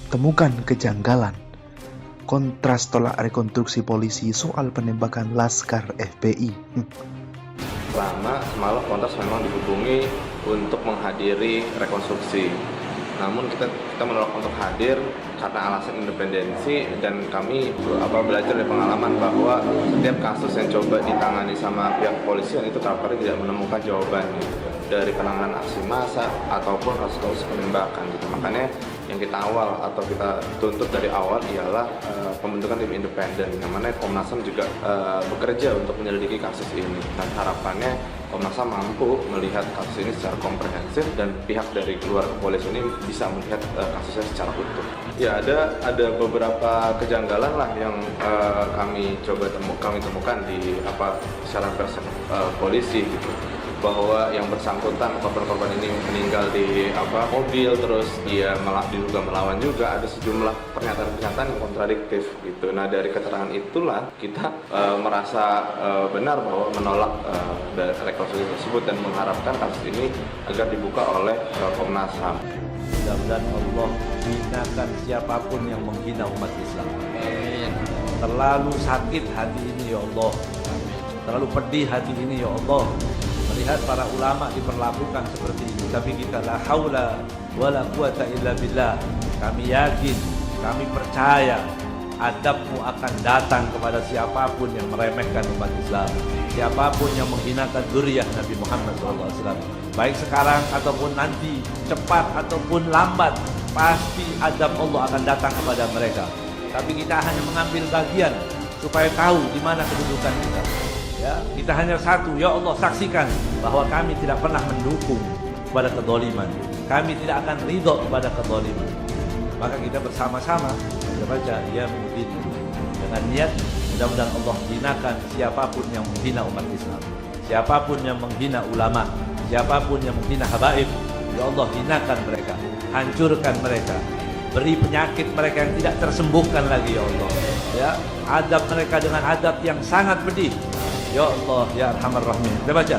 Temukan kejanggalan. Kontras tolak rekonstruksi polisi soal penembakan Laskar FPI. Semalam Kontras memang dihubungi untuk menghadiri rekonstruksi. Namun kita menolak untuk hadir karena alasan independensi, dan kami belajar dari pengalaman bahwa setiap kasus yang coba ditangani sama pihak kepolisian itu kerap kali tidak menemukan jawabannya dari penanganan aksi massa ataupun kasus-kasus penembakan gitu. Makanya yang kita tuntut dari awal ialah pembentukan tim independen, yang mana Komnas HAM juga bekerja untuk menyelidiki kasus ini. Dan harapannya Komnas HAM mampu melihat kasus ini secara komprehensif dan pihak dari luar kepolisian ini bisa melihat kasusnya secara utuh. Ya, ada beberapa kejanggalan lah yang kami temukan di siaran pers polisi gitu, bahwa yang bersangkutan korban ini meninggal di mobil, terus dia diduga melawan juga, ada sejumlah pernyataan yang kontradiktif gitu. Nah, dari keterangan itulah kita merasa benar bahwa menolak rekonstruksi tersebut dan mengharapkan kasus ini agar dibuka oleh Komnas HAM. Mudah-mudahan Allah hinakan siapapun yang menghina umat Islam. Terlalu sakit hati ini ya Allah, terlalu pedih hati ini ya Allah, melihat para ulama diperlakukan seperti ini. Tapi kita la haula wala quwata illa billah. Kami yakin, kami percaya adabmu akan datang kepada siapapun yang meremehkan umat Islam, siapapun yang menghinakan dzurriyyah Nabi Muhammad SAW. Baik sekarang ataupun nanti, cepat ataupun lambat, pasti adab Allah akan datang kepada mereka. Tapi kita hanya mengambil bagian supaya tahu di mana kedudukan kita. Ya, kita hanya satu, ya Allah saksikan bahwa kami tidak pernah mendukung kepada kezaliman. Kami tidak akan ridho kepada kezaliman. Maka kita bersama-sama kita baca ya mudin dengan niat mudah-mudahan Allah hinakan siapapun yang menghina umat Islam, siapapun yang menghina ulama, siapapun yang menghina habaib. Ya Allah, hinakan mereka, hancurkan mereka, beri penyakit mereka yang tidak tersembuhkan lagi ya Allah. Ya, adab mereka dengan adab yang sangat pedih. Ya Allah, ya Arhamar Rahimin. Kita baca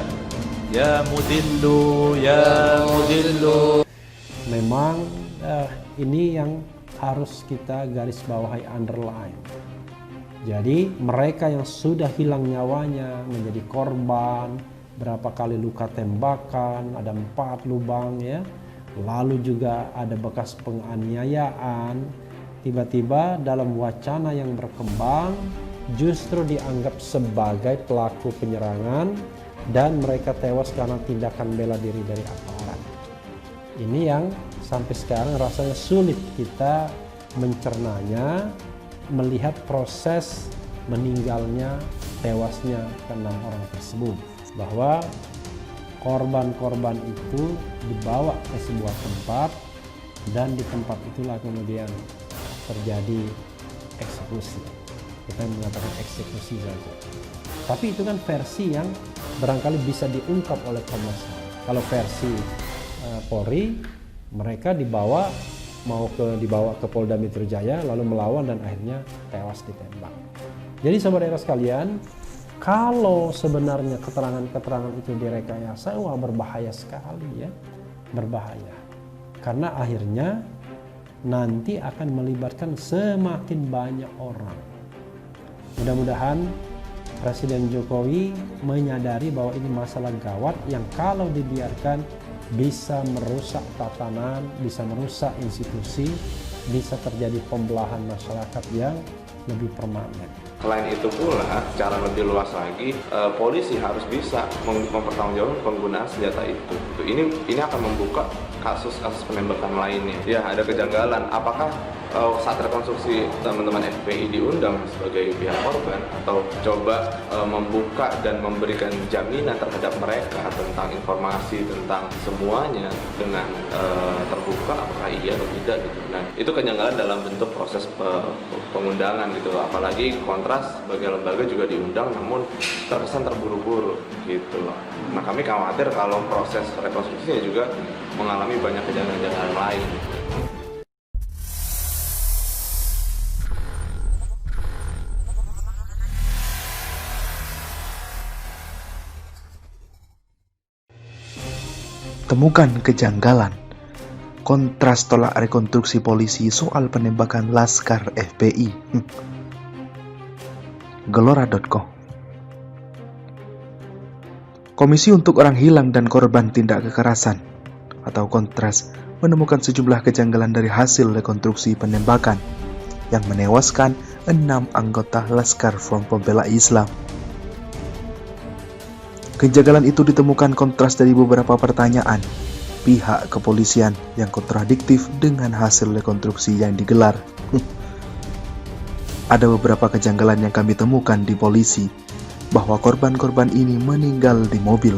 ya mudillu, ya mudillu. Memang ini yang harus kita garis bawahi, underline. Jadi mereka yang sudah hilang nyawanya menjadi korban, berapa kali luka tembakan, ada 4 lubang ya, lalu juga ada bekas penganiayaan, tiba-tiba dalam wacana yang berkembang justru dianggap sebagai pelaku penyerangan dan mereka tewas karena tindakan bela diri dari aparat. Ini yang sampai sekarang rasanya sulit kita mencernanya, melihat proses meninggalnya, tewasnya ke-6 orang tersebut, bahwa korban-korban itu dibawa ke sebuah tempat dan di tempat itulah kemudian terjadi eksekusi. Kita mengatakan eksekusi saja. Tapi itu kan versi yang barangkali bisa diungkap oleh Komnas HAM. Kalau versi Polri, mereka dibawa ke Polda Metro Jaya lalu melawan dan akhirnya tewas ditembak. Jadi saudara sekalian, kalau sebenarnya keterangan-keterangan itu direkayasa, wah berbahaya sekali ya, berbahaya. Karena akhirnya nanti akan melibatkan semakin banyak orang. Mudah-mudahan Presiden Jokowi menyadari bahwa ini masalah gawat yang kalau dibiarkan bisa merusak tatanan, bisa merusak institusi, bisa terjadi pembelahan masyarakat yang lebih permanen. Selain itu pula, secara lebih luas lagi, polisi harus bisa mempertanggungjawabkan penggunaan senjata itu. Ini akan membuka kasus-kasus penembakan lainnya. Ya, ada kejanggalan. Apakah saat rekonstruksi teman-teman FPI diundang sebagai pihak korban, atau coba membuka dan memberikan jaminan terhadap mereka tentang informasi tentang semuanya dengan terbuka, apakah iya atau tidak gitu. Nah, itu kejanggalan dalam bentuk proses pengundangan gitu. Apalagi Kontras sebagai lembaga juga diundang, namun terkesan terburu-buru gitu loh. Nah, kami khawatir kalau proses rekonstruksinya juga mengalami banyak kejanggalan lain. Temukan kejanggalan. Kontras tolak rekonstruksi polisi soal penembakan Laskar FPI. Gelora.com. Komisi untuk Orang Hilang dan Korban Tindak Kekerasan atau Kontras menemukan sejumlah kejanggalan dari hasil rekonstruksi penembakan yang menewaskan 6 anggota Laskar Front Pembela Islam. Kejanggalan itu ditemukan kontras dari beberapa pertanyaan pihak kepolisian yang kontradiktif dengan hasil rekonstruksi yang digelar. Ada beberapa kejanggalan yang kami temukan di polisi, bahwa korban-korban ini meninggal di mobil.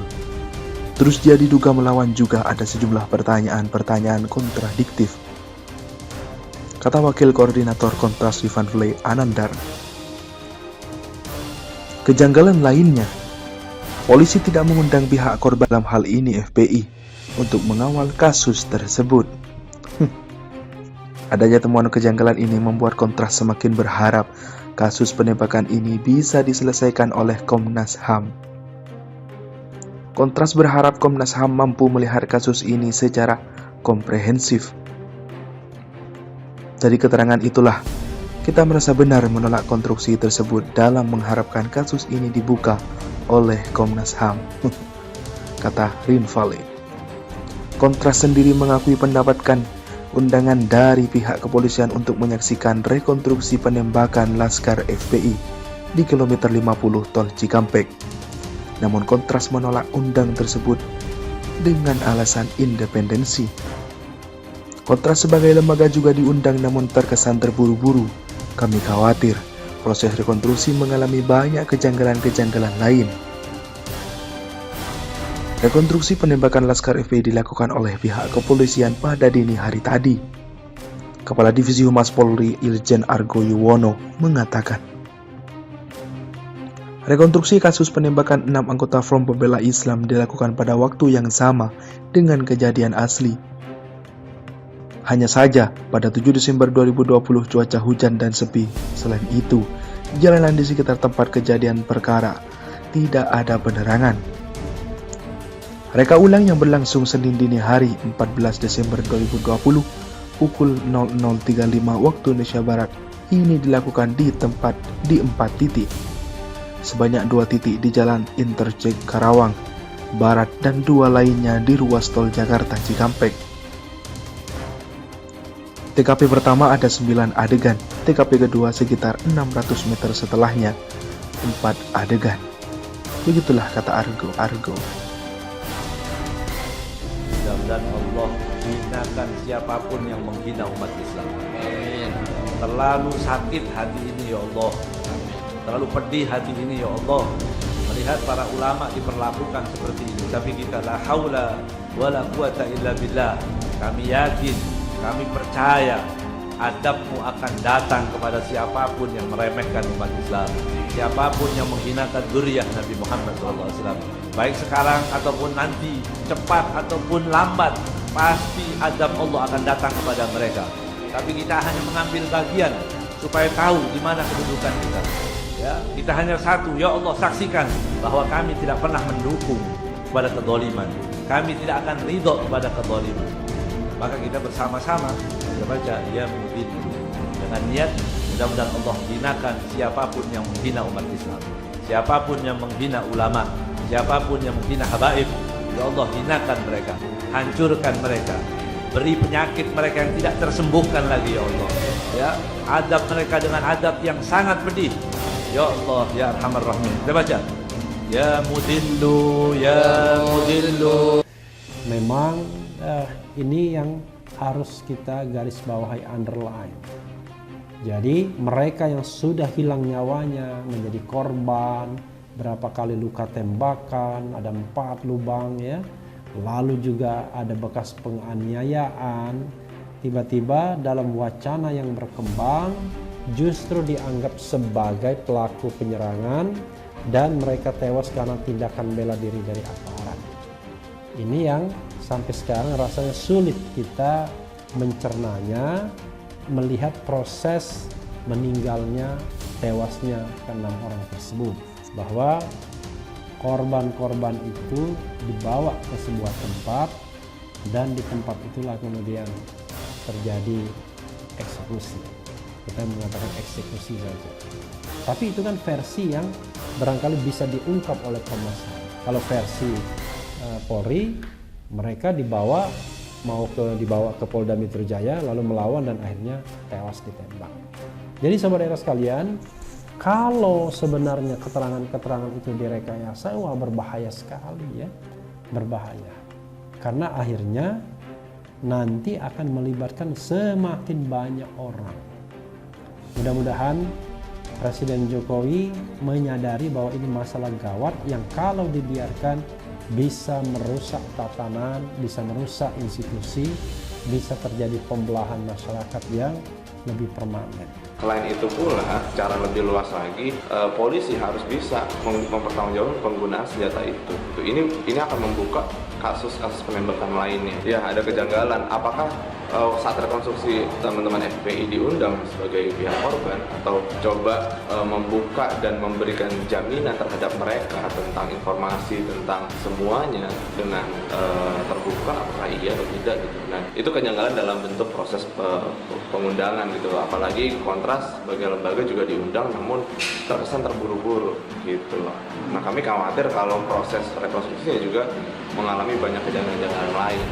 Terus dia diduga melawan, juga ada sejumlah pertanyaan-pertanyaan kontradiktif. Kata Wakil Koordinator Kontras Ivan Vley Anandar. Kejanggalan lainnya, polisi tidak mengundang pihak korban, dalam hal ini FPI, untuk mengawal kasus tersebut. Adanya temuan kejanggalan ini membuat Kontras semakin berharap kasus penembakan ini bisa diselesaikan oleh Komnas HAM. Kontras berharap Komnas HAM mampu melihat kasus ini secara komprehensif. Dari keterangan itulah, kita merasa benar menolak konstruksi tersebut dalam mengharapkan kasus ini dibuka oleh Komnas HAM, kata Rinvale. Kontras sendiri mengakui mendapatkan undangan dari pihak kepolisian untuk menyaksikan rekonstruksi penembakan Laskar FPI di kilometer 50 Tol Cikampek. Namun Kontras menolak undang tersebut dengan alasan independensi. Kontras sebagai lembaga juga diundang namun terkesan terburu-buru. Kami khawatir proses rekonstruksi mengalami banyak kejanggalan-kejanggalan lain. Rekonstruksi penembakan Laskar FPI dilakukan oleh pihak kepolisian pada dini hari tadi. Kepala Divisi Humas Polri Irjen Argo Yuwono mengatakan, rekonstruksi kasus penembakan 6 anggota Front Pembela Islam dilakukan pada waktu yang sama dengan kejadian asli. Hanya saja, pada 7 Desember 2020 cuaca hujan dan sepi. Selain itu, jalanan di sekitar tempat kejadian perkara tidak ada penerangan. Reka ulang yang berlangsung Senin dini hari 14 Desember 2020 pukul 00.35 waktu Indonesia Barat ini dilakukan di 4 titik. Sebanyak 2 titik di Jalan Interchange Karawang Barat dan 2 lainnya di ruas tol Jakarta Cikampek. TKP pertama ada 9 adegan, TKP kedua sekitar 600 meter setelahnya 4 adegan. Begitulah kata Argo. Mudah-mudahan Allah hinakan siapapun yang menghina umat Islam. Amin. Terlalu sakit hati ini ya Allah. Terlalu pedih hati ini ya Allah, melihat para ulama diperlakukan seperti ini. Tapi kita la haula wala quwata illa billah. Kami yakin, kami percaya adabmu akan datang kepada siapapun yang meremehkan umat Islam, siapapun yang menghinakan dzurriyyah Nabi Muhammad SAW. Baik sekarang ataupun nanti, cepat ataupun lambat, pasti adab Allah akan datang kepada mereka. Tapi kita hanya mengambil bagian supaya tahu di mana kedudukan kita. Ya, kita hanya satu, ya Allah saksikan bahwa kami tidak pernah mendukung kepada kezaliman. Kami tidak akan ridho kepada kezaliman. Maka kita bersama-sama kita baca ya mudin dengan niat mudah-mudahan Allah hinakan siapapun yang menghina umat Islam, siapapun yang menghina ulama, siapapun yang menghina habaib. Ya Allah hinakan mereka, hancurkan mereka, beri penyakit mereka yang tidak tersembuhkan lagi ya Allah. Ya, adab mereka dengan adab yang sangat pedih. Ya Allah, ya Arhamar Rahimin. Kita baca. Ya mudillu, ya mudillu. Memang ini yang harus kita garis bawahi, underline. Jadi mereka yang sudah hilang nyawanya menjadi korban, berapa kali luka tembakan, ada 4 lubang ya. Lalu juga ada bekas penganiayaan. Tiba-tiba dalam wacana yang berkembang justru dianggap sebagai pelaku penyerangan dan mereka tewas karena tindakan bela diri dari aparat. Ini yang sampai sekarang rasanya sulit kita mencernanya, melihat proses meninggalnya, tewasnya ke-6 orang tersebut, bahwa korban-korban itu dibawa ke sebuah tempat dan di tempat itulah kemudian terjadi eksekusi. Kita mengatakan eksekusi saja. Tapi itu kan versi yang barangkali bisa diungkap oleh Komnas HAM. Kalau versi Polri, mereka dibawa ke Polda Metro Jaya lalu melawan dan akhirnya tewas ditembak. Jadi saudara sekalian, kalau sebenarnya keterangan-keterangan itu direkayasa, wah berbahaya sekali ya, berbahaya. Karena akhirnya nanti akan melibatkan semakin banyak orang. Mudah-mudahan Presiden Jokowi menyadari bahwa ini masalah gawat yang kalau dibiarkan bisa merusak tatanan, bisa merusak institusi, bisa terjadi pembelahan masyarakat yang lebih permanen. Selain itu pula, secara lebih luas lagi, polisi harus bisa mempertanggungjawabkan penggunaan senjata itu. Ini akan membuka kasus-kasus penembakan lainnya. Ya, ada kejanggalan. Apakah saat rekonstruksi teman-teman FPI diundang sebagai pihak korban atau coba membuka dan memberikan jaminan terhadap mereka tentang informasi tentang semuanya dengan terbuka, apakah iya atau tidak gitu. Nah, itu kejanggalan dalam bentuk proses pengundangan gitu. Apalagi Kontras sebagai lembaga juga diundang namun terkesan terburu-buru gitu loh. Nah, kami khawatir kalau proses rekonstruksinya juga mengalami banyak kejanggalan lain.